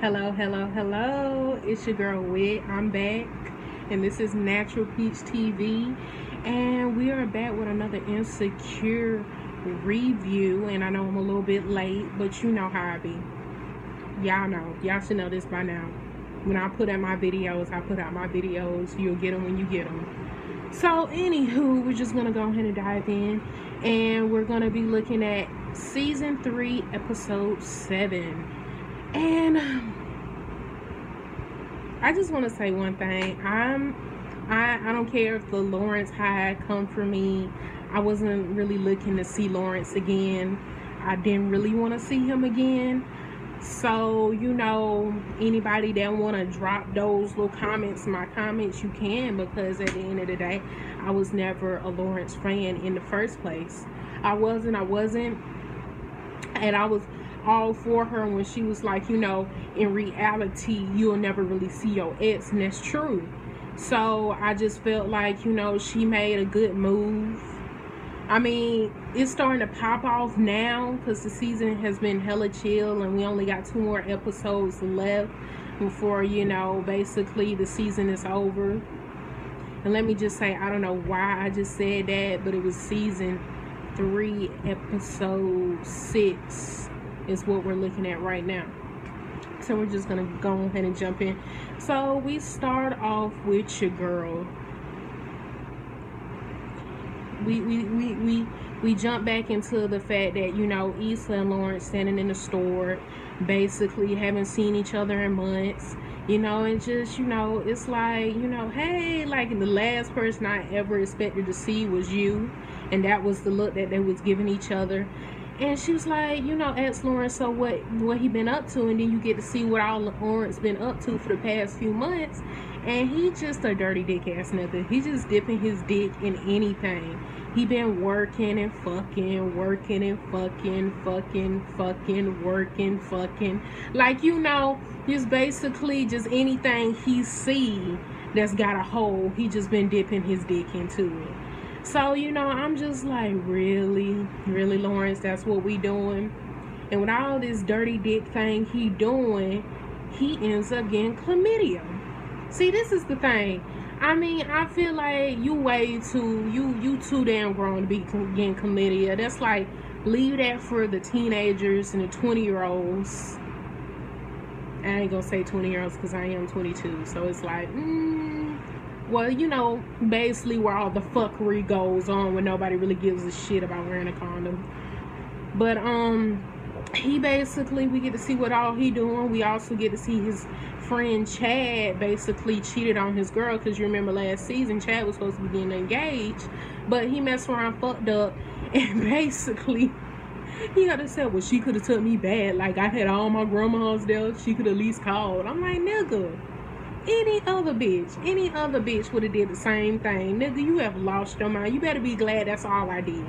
Hello, hello, hello. It's your girl Wit. I'm back, and this is Natural Peach TV, and we are back with another Insecure review. And I know I'm a little bit late, but you know how I be. Y'all know. Y'all should know this by now. When I put out my videos, I put out my videos. You'll get them when you get them. So, anywho, we're just gonna go ahead and dive in, and we're gonna be looking at season 3, episode 7. And I just want to say one thing. I don't care if the Lawrence high come for me. I wasn't really looking to see Lawrence again. I didn't really want to see him again. So, anybody that want to drop those little comments, my comments, you can, because at the end of the day, I was never a Lawrence fan in the first place. I wasn't. And I was all for her when she was like, in reality, you'll never really see your ex, and that's true. So I just felt like, she made a good move. I mean, it's starting to pop off now because the season has been hella chill and we only got 2 more episodes left before, basically the season is over. And let me just say, I don't know why I just said that, but it was season 3, episode 6 is what we're looking at right now. So we're just gonna go ahead and jump in. So we start off with your girl. We jump back into the fact that Issa and Lawrence standing in the store, basically haven't seen each other in months. And just, it's like, hey, like the last person I ever expected to see was you. And that was the look that they was giving each other. And she was like, ask Lawrence, so what he been up to? And then you get to see what all Lawrence been up to for the past few months. And he just a dirty dick ass nigga. He just dipping his dick in anything. He been working and fucking, working and fucking, working, fucking. Like, just basically just anything he see that's got a hole, he just been dipping his dick into it. So, I'm just like, really, Lawrence, that's what we doing? And with all this dirty dick thing he doing, he ends up getting chlamydia. See, this is the thing. I mean, I feel like you too damn grown to be getting chlamydia. That's like, leave that for the teenagers and the 20-year-olds. I ain't gonna say 20-year-olds because I am 22. So it's like, well, basically where all the fuckery goes on when nobody really gives a shit about wearing a condom. But, he basically, we get to see what all he doing. We also get to see his friend Chad basically cheated on his girl, because you remember last season Chad was supposed to be getting engaged, but he messed around, fucked up, and basically he had to say, well, she could have took me bad, like I had all my grandmas there, she could at least called. I'm like, nigga, any other bitch would have did the same thing. Nigga, you have lost your mind. You better be glad that's all I did.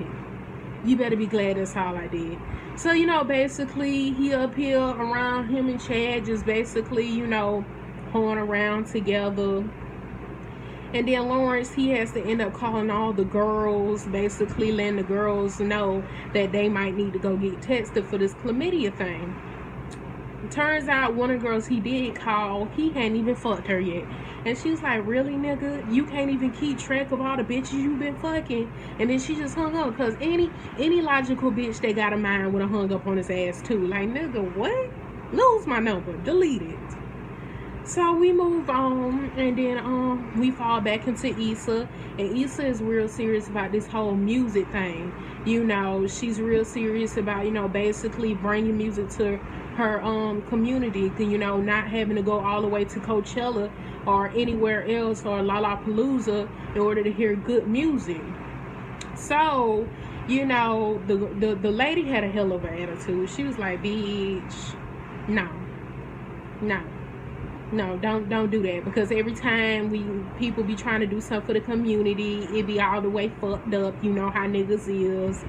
So, basically, he up here around him and Chad, just basically, hoeing around together. And then Lawrence, he has to end up calling all the girls, basically letting the girls know that they might need to go get tested for this chlamydia thing. It turns out one of the girls he did call, he hadn't even fucked her yet. And she was like, really, nigga? You can't even keep track of all the bitches you've been fucking? And then she just hung up, because any logical bitch that got a mind would have hung up on his ass too. Like, nigga, what? Lose my number. Delete it. So we move on, and then we fall back into Issa. And Issa is real serious about this whole music thing. She's real serious about, basically bringing music to her community, not having to go all the way to Coachella or anywhere else or Lollapalooza in order to hear good music. So, the lady had a hell of an attitude. She was like, bitch, no, don't do that, because every time people be trying to do something for the community, it be all the way fucked up. You know how niggas is.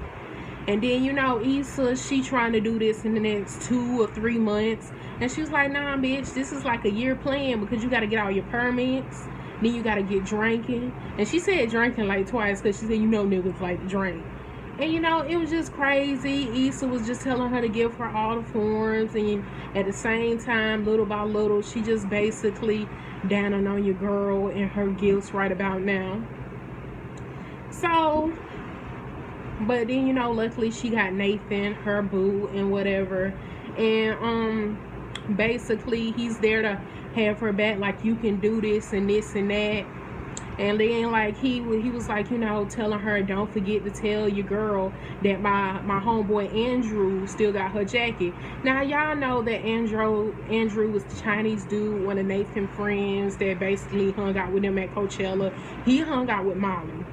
And then, Issa, she trying to do this in the next 2 or 3 months. And she was like, nah, bitch, this is like a year plan, because you got to get all your permits. Then you got to get drinking. And she said drinking like twice, because she said, niggas like to drink. And you know, it was just crazy. Issa was just telling her to give her all the forms, and at the same time, little by little, she just basically downing on your girl and her gifts right about now. So, but then, you know, luckily she got Nathan, her boo, and whatever. And basically he's there to have her back, like, you can do this and this and that. And then, like, he was like, you know, telling her, don't forget to tell your girl that my homeboy Andrew still got her jacket. Now, y'all know that Andrew was the Chinese dude, one of Nathan's friends that basically hung out with him at Coachella. He hung out with Molly.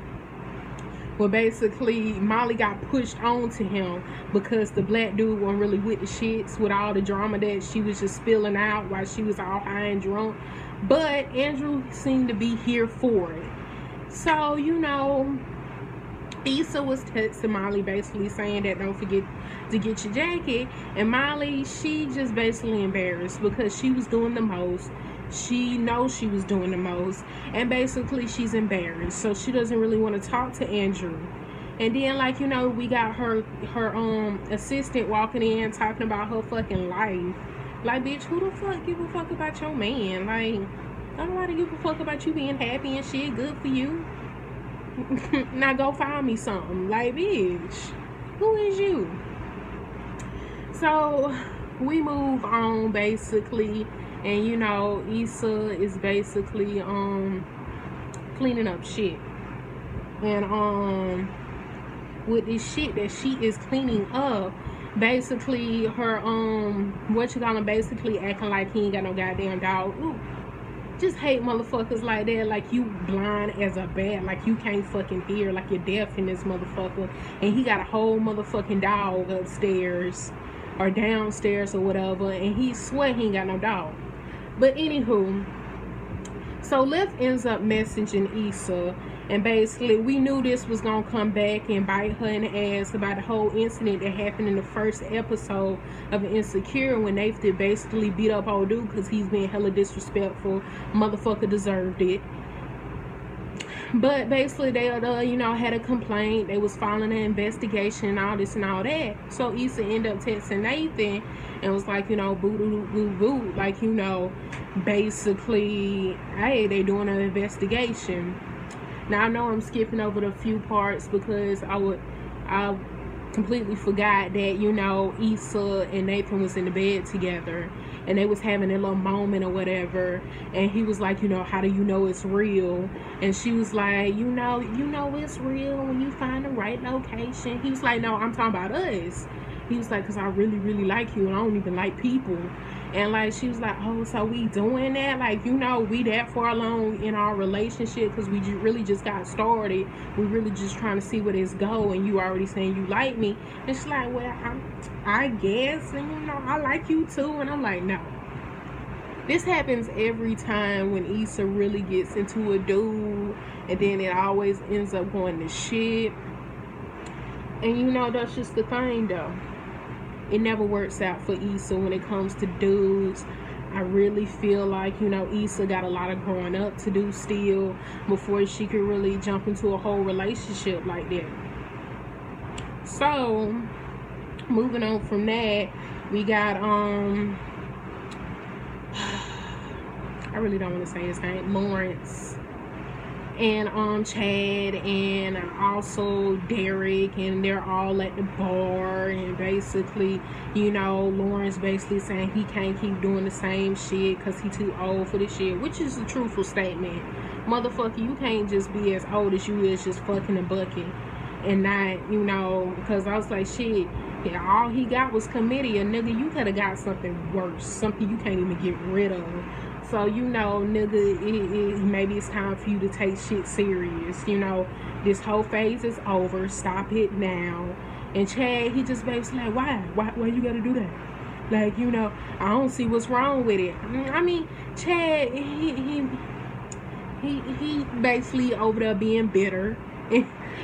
Well, basically, Molly got pushed on to him because the black dude wasn't really with the shits, with all the drama that she was just spilling out while she was all high and drunk. But Andrew seemed to be here for it. So, you know, Issa was texting Molly basically saying that don't forget to get your jacket. And Molly, she just basically embarrassed because she was doing the most. She knows she was doing the most, and basically she's embarrassed, so she doesn't really want to talk to Andrew. And then, like, you know, we got her assistant walking in talking about her fucking life. Like, bitch, who the fuck give a fuck about your man? Like, don't nobody give a fuck about you being happy and shit. Good for you. Now go find me something. Like, bitch, who is you? So we move on basically. And you know, Issa is basically cleaning up shit. And with this shit that she is cleaning up, basically her basically acting like he ain't got no goddamn dog. Ooh, just hate motherfuckers like that, like you blind as a bat, like you can't fucking hear, like you're deaf in this motherfucker, and he got a whole motherfucking dog upstairs or downstairs or whatever, and he swear he ain't got no dog. But anywho, so Liv ends up messaging Issa, and basically we knew this was gonna come back and bite her in the ass about the whole incident that happened in the first episode of Insecure when Nathan basically beat up old dude because he's being hella disrespectful. Motherfucker deserved it. But basically they you know, had a complaint. They was filing an investigation and all this and all that. So Issa ended up texting Nathan and was like, you know, boo, like, you know, basically, hey, they doing an investigation. Now I know I'm skipping over the few parts because I completely forgot that, you know, Issa and Nathan was in the bed together and they was having a little moment or whatever, and he was like, you know, how do you know it's real? And she was like, you know it's real when you find the right location. He was like, no, I'm talking about us. He was like, because I really, really like you and I don't even like people. And like, she was like, oh, so we doing that? Like, you know, we that far along in our relationship because we really just got started. We really just trying to see where this go, and you already saying you like me. And she's like, well, I guess, and you know, I like you too. And I'm like, no. This happens every time when Issa really gets into a dude, and then it always ends up going to shit. And you know, that's just the thing though. It never works out for Issa when it comes to dudes. I really feel like, you know, Issa got a lot of growing up to do still before she could really jump into a whole relationship like that. So, moving on from that, we got, I really don't want to say his name, Lawrence, and Chad, and also Derek, and they're all at the bar, and basically, you know, Lawrence basically saying he can't keep doing the same shit because he too old for this shit, which is a truthful statement. Motherfucker, you can't just be as old as you is just fucking a bucket and not, you know, because I was like, shit, yeah, all he got was chlamydia, nigga. You could have got something worse, something you can't even get rid of. So, you know, nigga, maybe it's time for you to take shit serious. You know, this whole phase is over. Stop it now. And Chad, he just basically like, why you gotta do that? Like, you know, I don't see what's wrong with it. I mean, Chad, he basically over there being bitter.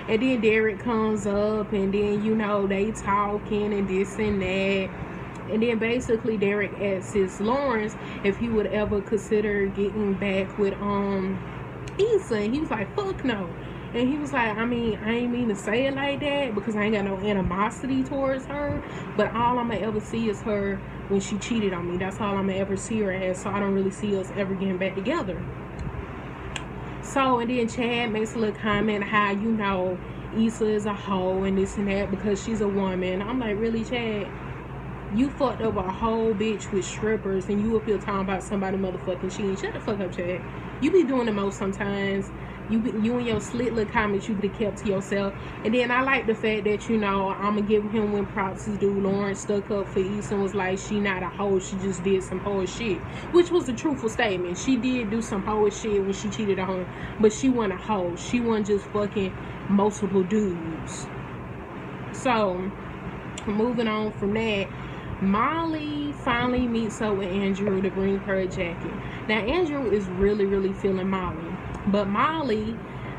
And then Derek comes up, and then, you know, they talking and this and that. And then basically Derek asks Lawrence if he would ever consider getting back with Issa, and he was like, fuck no. And he was like, I mean, I ain't mean to say it like that because I ain't got no animosity towards her, but all I'm gonna ever see is her when she cheated on me. That's all I'm gonna ever see her as, so I don't really see us ever getting back together. So, and then Chad makes a little comment how, you know, Issa is a hoe and this and that because she's a woman. I'm like, really, Chad? You fucked up a whole bitch with strippers and you up here talking about somebody motherfucking cheating. Shut the fuck up, Chad. You be doing the most sometimes. You and your slit little comments you could have kept to yourself. And then I like the fact that, you know, I'm going to give him when props is due. Lauren stuck up for Issa and was like, she not a hoe. She just did some hoe shit. Which was a truthful statement. She did do some hoe shit when she cheated on her. But she wasn't a hoe. She wasn't just fucking multiple dudes. So, moving on from that. Molly finally meets up with Andrew to bring her a jacket. Now, Andrew is really feeling Molly. But Molly,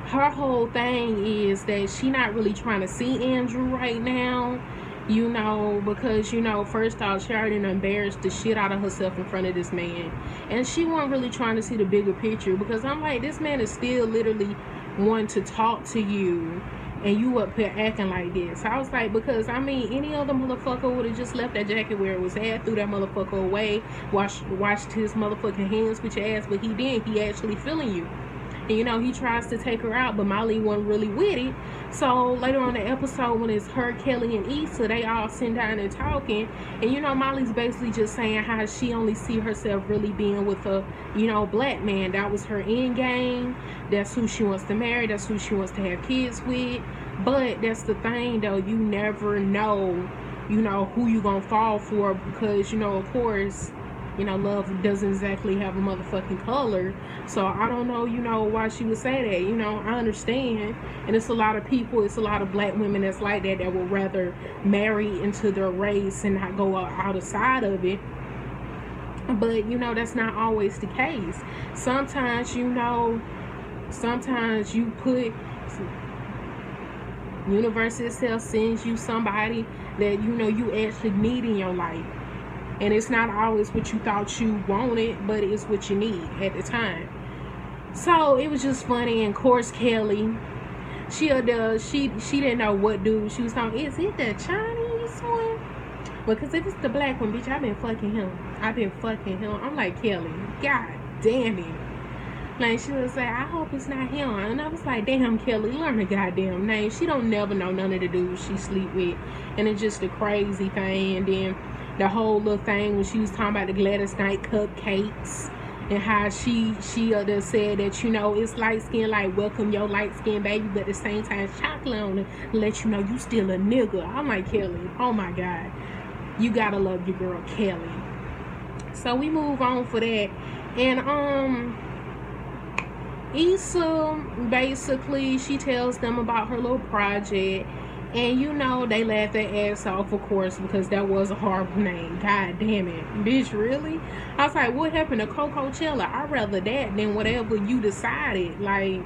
her whole thing is that she not really trying to see Andrew right now. You know, because, you know, first off, she already embarrassed the shit out of herself in front of this man. And she wasn't really trying to see the bigger picture. Because I'm like, this man is still literally wanting to talk to you. And you up here acting like this. I was like, because I mean, any other motherfucker would have just left that jacket where it was at, threw that motherfucker away, washed his motherfucking hands with your ass, but he didn't. He actually feeling you. And you know, he tries to take her out, but Molly wasn't really with it. So later on in the episode, when it's her, Kelly, and Issa, they all sitting down and talking. And you know, Molly's basically just saying how she only see herself really being with a, you know, black man. That was her end game. That's who she wants to marry. That's who she wants to have kids with. But that's the thing, though. You never know, you know, who you gonna fall for because, you know, of course, you know, love doesn't exactly have a motherfucking color. So I don't know, you know, why she would say that. You know, I understand. And it's a lot of people, it's a lot of black women that's like that would rather marry into their race and not go outside of it. But, you know, that's not always the case. Sometimes, you know, sometimes you put... Universe itself sends you somebody that, you know, you actually need in your life. And it's not always what you thought you wanted, but it's what you need at the time. So it was just funny. And of course, Kelly, she didn't know what dude she was talking. Is it the Chinese one? Because if it's the black one, bitch, I've been fucking him. I'm like, Kelly, god damn it. Like, she was like, I hope it's not him. And I was like, damn, Kelly, learn her goddamn name. She don't never know none of the dudes she sleep with. And it's just a crazy thing. And then the whole little thing when she was talking about the Gladys Knight cupcakes and how she said that, you know, it's light skin, like, welcome your light skin baby, but at the same time it's chocolate on it, let you know you still a nigga. I'm like, Kelly, oh my god, you gotta love your girl Kelly. So we move on for that. And Issa, basically, she tells them about her little project. And, you know, they laugh their ass off, of course, because that was a horrible name. God damn it. Bitch, really? I was like, what happened to Coachella? I'd rather that than whatever you decided. Like,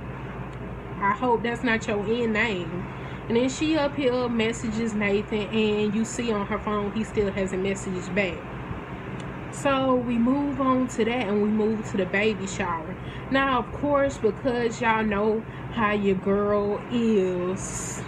I hope that's not your end name. And then she up here messages Nathan, and you see on her phone he still hasn't messaged back. So we move on to that, and we move to the baby shower. Now, of course, because y'all know how your girl is,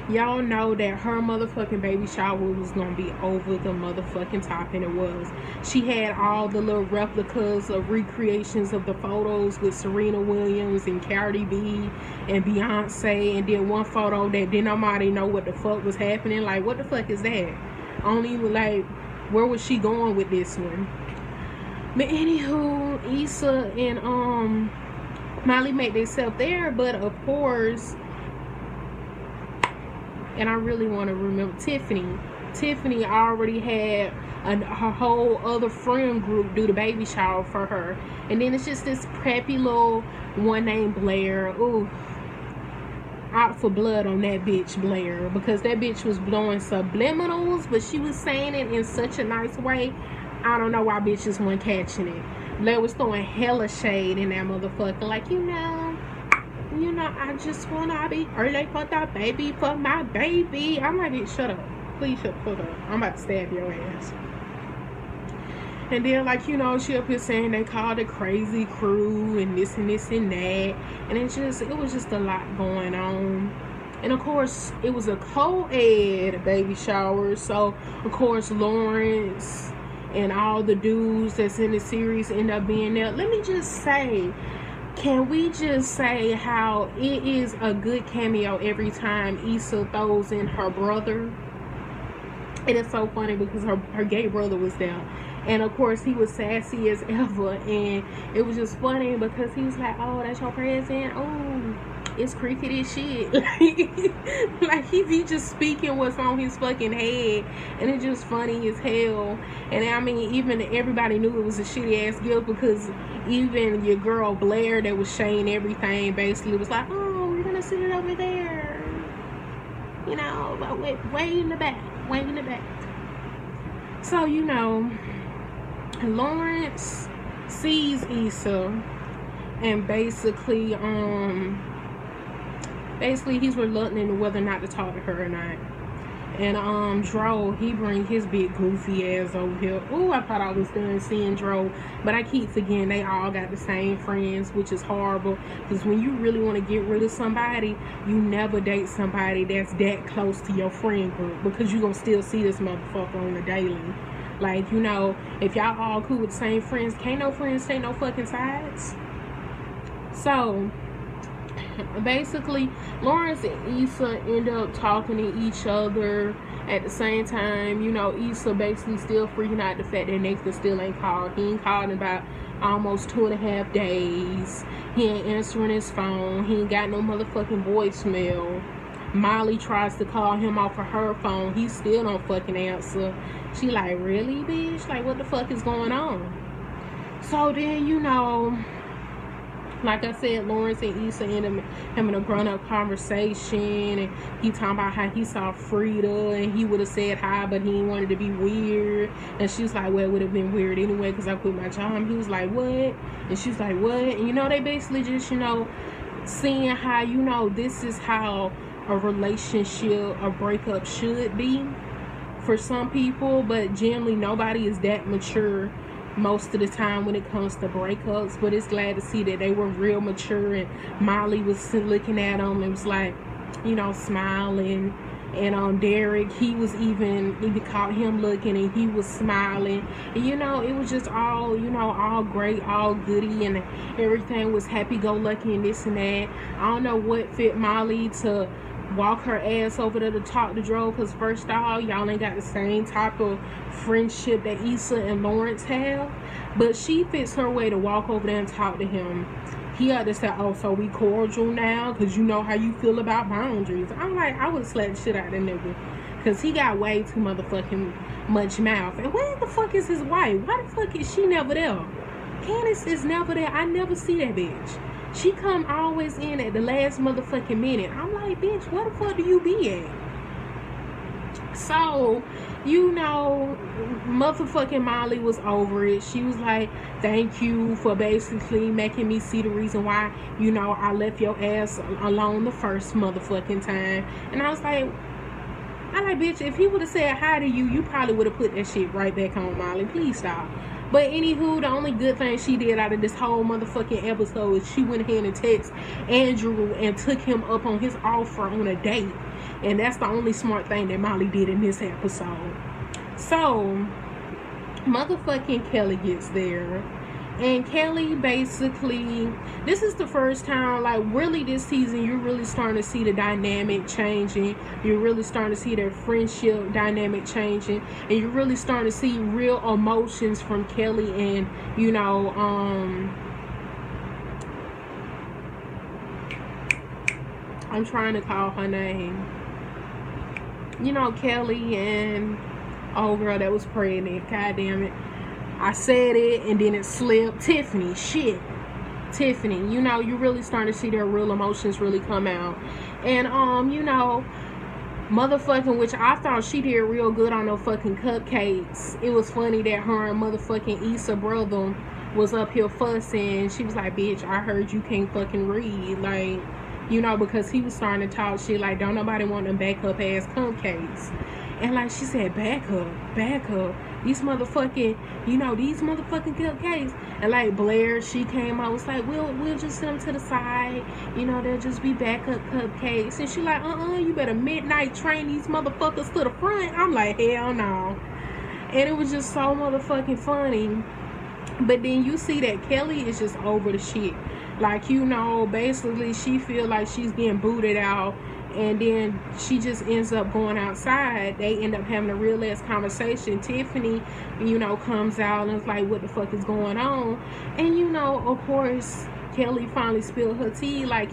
y'all know that her motherfucking baby shower was gonna be over the motherfucking top, and it was. She had all the little replicas of recreations of the photos with Serena Williams and Cardi B and Beyonce, and then one photo that didn't nobody know what the fuck was happening. Like, what the fuck is that? I don't even, like, where was she going with this one? But anywho, Issa and Molly made themselves there, but of course, and I really want to remember Tiffany already had her whole other friend group do the baby shower for her. And then it's just this preppy little one named Blair. Ooh, out for blood on that bitch Blair, because that bitch was blowing subliminals, but she was saying it in such a nice way. I don't know why bitches weren't catching it. Blair was throwing hella shade in that motherfucker, like, you know, I just wanna be early for the baby, for my baby. I'm like, shut up, please shut up. I'm about to stab your ass. And then, like, you know, she up here saying they called it crazy crew and this and this and that. And it was just a lot going on. And of course, it was a co-ed baby shower. So, of course, Lawrence and all the dudes that's in the series end up being there. Let me just say, can we just say how it is a good cameo every time Issa throws in her brother? It is so funny because her gay brother was there. And of course, he was sassy as ever. And it was just funny because he was like, oh, that's your present? Oh, it's cricket as shit. Like he be just speaking what's on his fucking head. And it's just funny as hell. And I mean, even everybody knew it was a shitty ass gift because even your girl Blair that was saying everything basically was like, oh, we're going to sit it over there. You know, but way in the back. Way in the back. So, you know, Lawrence sees Issa and basically he's reluctant to whether or not to talk to her or not. And Dro, he bring his big goofy ass over here. Oh, I thought I was done seeing Dro, but I keep forgetting they all got the same friends, which is horrible. Because when you really want to get rid of somebody, you never date somebody that's that close to your friend group, because you gonna still see this motherfucker on the daily. Like, you know, if y'all all cool with the same friends, can't no friends take no fucking sides. So basically, Lawrence and Issa end up talking to each other at the same time. You know, Issa basically still freaking out the fact that Nathan still ain't called. He ain't called in about almost 2.5 days. He ain't answering his phone. He ain't got no motherfucking voicemail. Molly tries to call him off of her phone. He still don't fucking answer. She like, really, bitch? Like, what the fuck is going on? So then, you know, like I said, Lawrence and Issa ended up having a grown-up conversation, and he talking about how he saw Frida and he would have said hi, but he wanted to be weird. And she was like, well, it would have been weird anyway because I quit my job. He was like, what? And she was like, what? And, you know, they basically just, you know, seeing how, you know, this is how a relationship, a breakup should be for some people, but generally nobody is that mature most of the time when it comes to breakups. But it's glad to see that they were real mature, and Molly was looking at them and was like, you know, smiling. And Derek, he caught him looking and he was smiling. And, you know, it was just all, you know, all great, all goody, and everything was happy-go-lucky and this and that. I don't know what fit Molly to walk her ass over there to talk to Dro, because first of all, y'all ain't got the same type of friendship that Issa and Lawrence have. But she fits her way to walk over there and talk to him. He had to say, oh, so we cordial now because you know how you feel about boundaries. I'm like, I would slap the shit out of that nigga because he got way too motherfucking much mouth. And where the fuck is his wife? Why the fuck is she never there? Candace is never there. I never see that bitch. She come always in at the last motherfucking minute. I'm like, bitch, where the fuck do you be at? So, you know, motherfucking Molly was over it. She was like, thank you for basically making me see the reason why, you know, I left your ass alone the first motherfucking time. And I was like, bitch, if he would have said hi to you, you probably would have put that shit right back on, Molly. Please stop. But anywho, the only good thing she did out of this whole motherfucking episode is she went ahead and texted Andrew and took him up on his offer on a date. And that's the only smart thing that Molly did in this episode. So, motherfucking Kelly gets there. And Kelly basically, this is the first time, like, really this season, you're really starting to see the dynamic changing. You're really starting to see their friendship dynamic changing. And you're really starting to see real emotions from Kelly and, you know, I'm trying to call her name. You know, Kelly and old girl that was pregnant. God damn it. I said it and then it slipped. Tiffany. Shit. Tiffany. You know, you're really starting to see their real emotions really come out. And, you know, motherfucking, which I thought she did real good on no fucking cupcakes. It was funny that her and motherfucking Issa brother was up here fussing. She was like, bitch, I heard you can't fucking read. Like, you know, because he was starting to talk shit like, don't nobody want them backup ass cupcakes. And like she said, back up. These motherfucking, these motherfucking cupcakes. And like Blair, she came out, was like, we'll just send them to the side. They'll just be backup cupcakes. And she like, you better midnight train these motherfuckers to the front. I'm like, hell no. And it was just so motherfucking funny. But then you see that Kelly is just over the shit. Like, basically she feel like she's getting booted out. And then she just ends up going outside. They end up having a real ass conversation. Tiffany, comes out and is like, what the fuck is going on? And, of course, Kelly finally spilled her tea. Like,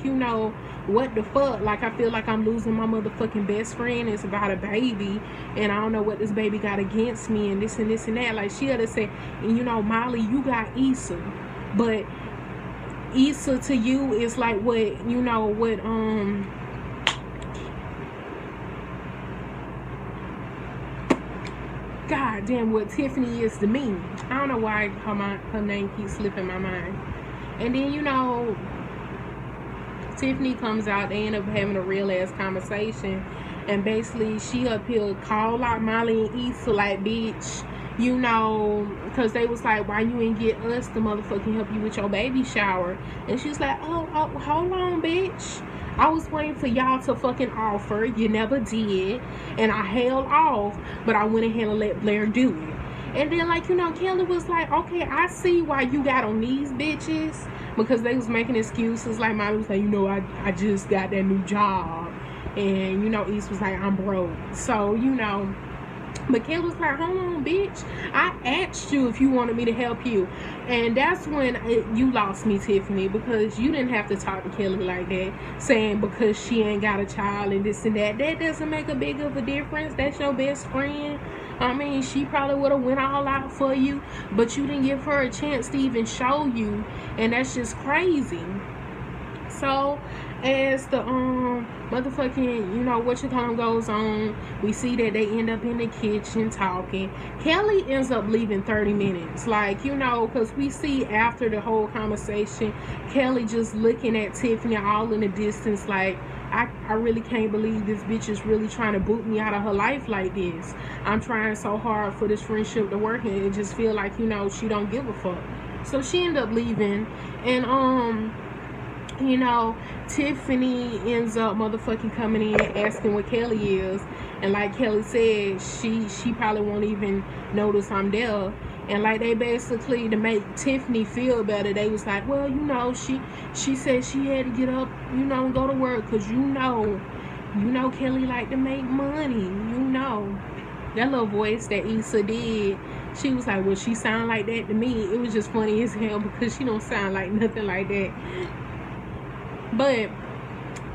what the fuck? Like, I feel like I'm losing my motherfucking best friend. It's about a baby. And I don't know what this baby got against me and this and this and that. Like, she had to say, Molly, you got Issa. But Issa to you is like what God damn, what Tiffany is to me. I don't know why her name keeps slipping my mind. And then, Tiffany comes out. They end up having a real ass conversation. And basically, she up here call out Molly and Issa like, bitch, because they was like, why you ain't get us to motherfucking help you with your baby shower? And she's like, oh, hold on, bitch. I was waiting for y'all to fucking offer. You never did. And I held off, but I went ahead and let Blair do it. And then, like, Kelly was like, okay, I see why you got on these bitches. Because they was making excuses. Like, Molly was like, I just got that new job. And, East was like, I'm broke. So, but Kelly was like, hold on, bitch. I asked you if you wanted me to help you. And that's when you lost me, Tiffany, because you didn't have to talk to Kelly like that, saying because she ain't got a child and this and that. That doesn't make a big of a difference. That's your best friend. I mean, she probably would have went all out for you, but you didn't give her a chance to even show you. And that's just crazy. So, as the motherfucking goes on, we see that they end up in the kitchen talking. Kelly ends up leaving 30 minutes, like, because we see after the whole conversation, Kelly just looking at Tiffany all in the distance, like, I really can't believe this bitch is really trying to boot me out of her life like this. I'm trying so hard for this friendship to work, and it just feel like, she don't give a fuck. So she ended up leaving. And Tiffany ends up motherfucking coming in asking what Kelly is. And like Kelly said, she probably won't even notice I'm there. And like they basically, to make Tiffany feel better, they was like, well, she said she had to get up, and go to work, because Kelly like to make money, That little voice that Issa did, she was like, well, she sound like that to me. It was just funny as hell because she don't sound like nothing like that. But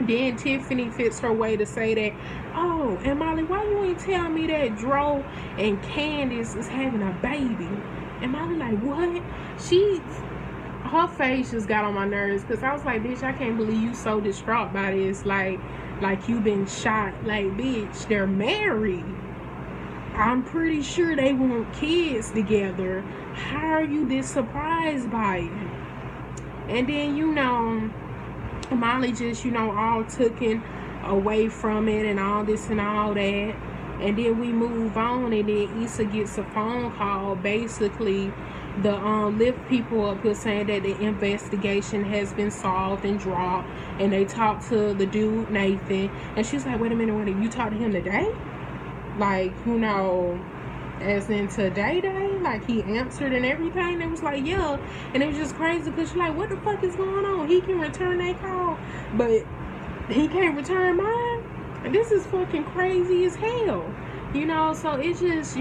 then Tiffany fits her way to say that, oh, and Molly, why you ain't tell me that Dro and Candace is having a baby? And Molly like, what? Her face just got on my nerves, because I was like, bitch, I can't believe you so distraught by this. Like you been shot. Like, bitch, they're married. I'm pretty sure they want kids together. How are you this surprised by it? And then, Molly just, all taken away from it and all this and all that. And then we move on, and then Issa gets a phone call. Basically, the Lyft people up here saying that the investigation has been solved and dropped. And they talked to the dude, Nathan. And she's like, wait a minute, you talked to him today? Like, as in today, like he answered and everything. It was like, yeah. And it was just crazy because you're like, what the fuck is going on? He can return that call, but he can't return mine. And this is fucking crazy as hell, so it's just,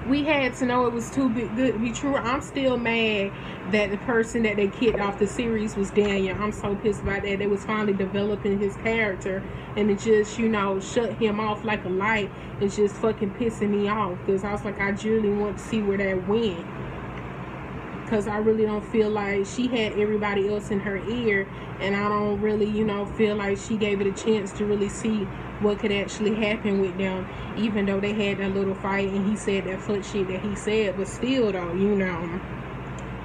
we had to know it was too good to be true. I'm still mad that the person that they kicked off the series was Daniel. I'm so pissed about that. They was finally developing his character, and it just, shut him off like a light. It's just fucking pissing me off, because I was like, I really want to see where that went. Because I really don't feel like she had everybody else in her ear, and I don't really, feel like she gave it a chance to really see what could actually happen with them, even though they had that little fight and he said that fuck shit that he said. But still though,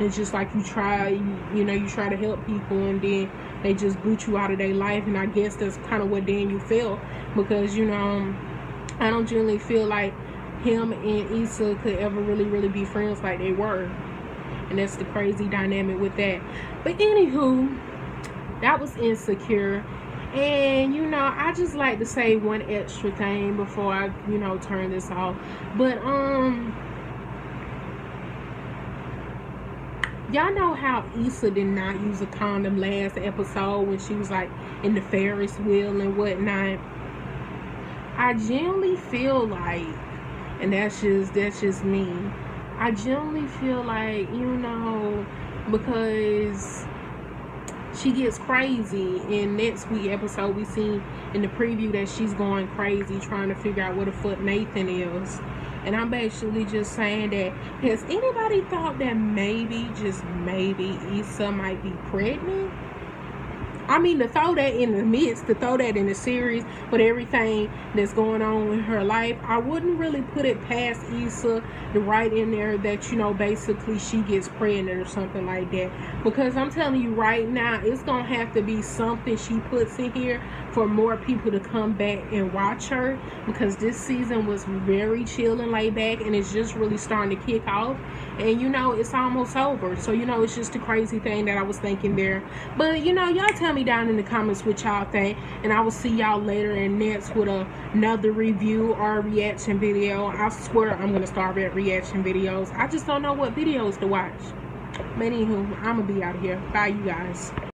It's just like you try, you know, you try to help people and then they just boot you out of their life. And I guess that's kind of what Daniel felt, because, you know, I don't generally feel like him and Issa could ever really be friends like they were. And that's the crazy dynamic with that. But anywho, that was Insecure. And, you know, I just like to say one extra thing before I, you know, turn this off. But, y'all know how Issa did not use a condom last episode when she was, like, in the Ferris wheel and whatnot? I genuinely feel like, and that's just me, I genuinely feel like, you know, because she gets crazy. In next week episode, we seen in the preview that she's going crazy trying to figure out where the fuck Nathan is. And I'm basically just saying that, has anybody thought that maybe, just maybe, Issa might be pregnant? I mean, to throw that in the midst, to throw that in the series with everything that's going on in her life, I wouldn't really put it past Issa to write in there that, you know, basically she gets pregnant or something like that. Because I'm telling you right now, it's going to have to be something she puts in here for more people to come back and watch her. Because this season was very chill and laid back, and it's just really starting to kick off. And, you know, it's almost over. So, you know, it's just a crazy thing that I was thinking there. But, you know, y'all tell me down in the comments what y'all think, and I will see y'all later and next with another review or reaction video. I swear I'm gonna start reaction videos. I just don't know what videos to watch. But anywho, I'm gonna be out of here. Bye, you guys.